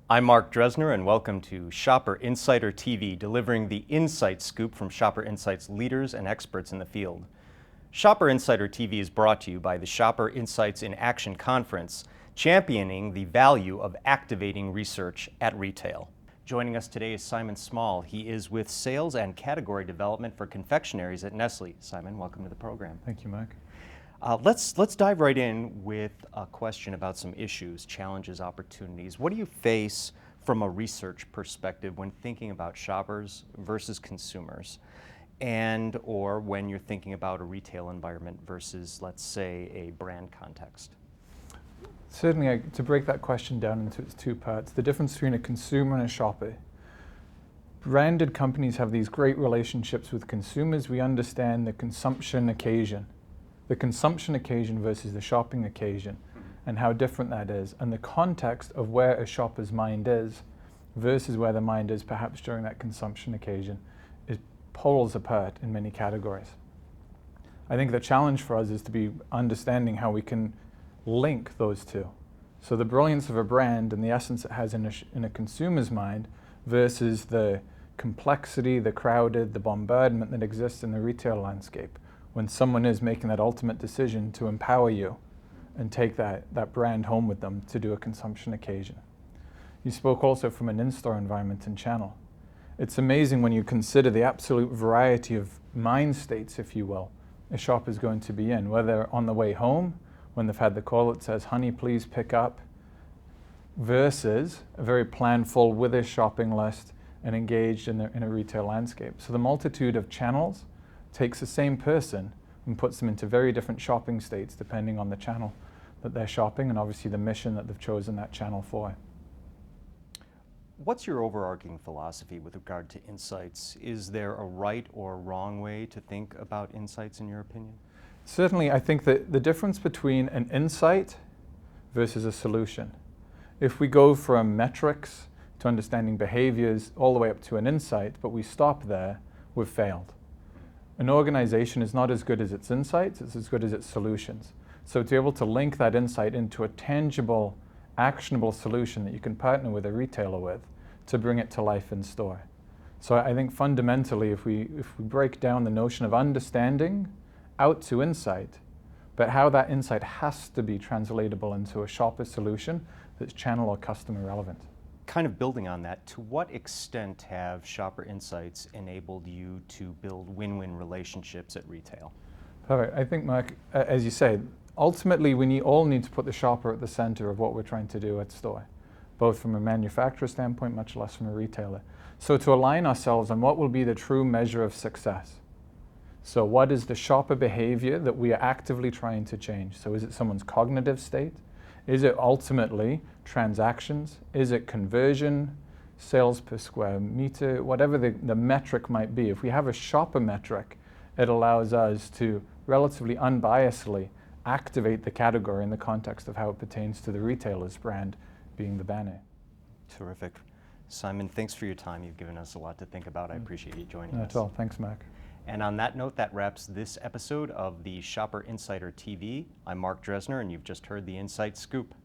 I'm Mark Dresner, and welcome to Shopper Insider TV, delivering the insight scoop from Shopper Insight's leaders and experts in the field. Shopper Insider TV is brought to you by the Shopper Insights in Action Conference, championing the value of activating research at retail. Joining us today is Simon Small. He is with Sales and Category Development for Confectionaries at Nestle. Simon, welcome to the program. Thank you, Mark. Let's dive right in with a question about some issues, challenges, opportunities. What do you face from a research perspective when thinking about shoppers versus consumers, and or when you're thinking about a retail environment versus, let's say, a brand context? Certainly, to break that question down into its two parts, the difference between a consumer and a shopper. Branded companies have these great relationships with consumers. We understand the consumption occasion. The consumption occasion versus the shopping occasion, and how different that is, and the context of where a shopper's mind is versus where the mind is perhaps during that consumption occasion is poles apart in many categories. I think the challenge for us is to be understanding how we can link those two. So the brilliance of a brand and the essence it has in a consumer's mind versus the complexity, the crowded, the bombardment that exists in the retail landscape, when someone is making that ultimate decision to empower you and take that brand home with them to do a consumption occasion. You spoke also from an in-store environment and channel. It's amazing when you consider the absolute variety of mind states, if you will, a shopper is going to be in, whether on the way home, when they've had the call that says, honey, please pick up, versus a very planful with a shopping list and engaged in a retail landscape. So the multitude of channels takes the same person and puts them into very different shopping states depending on the channel that they're shopping and obviously the mission that they've chosen that channel for. What's your overarching philosophy with regard to insights? Is there a right or wrong way to think about insights in your opinion? Certainly, I think that the difference between an insight versus a solution. If we go from metrics to understanding behaviors all the way up to an insight, but we stop there, we've failed. An organization is not as good as its insights, it's as good as its solutions. So to be able to link that insight into a tangible, actionable solution that you can partner with a retailer with to bring it to life in store. So I think fundamentally, if we break down the notion of understanding out to insight, but how that insight has to be translatable into a shopper solution that's channel or customer relevant. Kind of building on that, to what extent have Shopper Insights enabled you to build win-win relationships at retail? Perfect. I think, Mark, as you say, ultimately we all need to put the shopper at the center of what we're trying to do at store, both from a manufacturer standpoint, much less from a retailer. So to align ourselves on what will be the true measure of success. So what is the shopper behavior that we are actively trying to change? So is it someone's cognitive state? Is it ultimately transactions? Is it conversion, sales per square meter, whatever the metric might be? If we have a shopper metric, it allows us to relatively unbiasedly activate the category in the context of how it pertains to the retailer's brand being the banner. Terrific. Simon, thanks for your time. You've given us a lot to think about. I appreciate you joining us. Not at all. Thanks, Mark. And on that note, that wraps this episode of the Shopper Insider TV. I'm Mark Dresner, and you've just heard the Insight Scoop.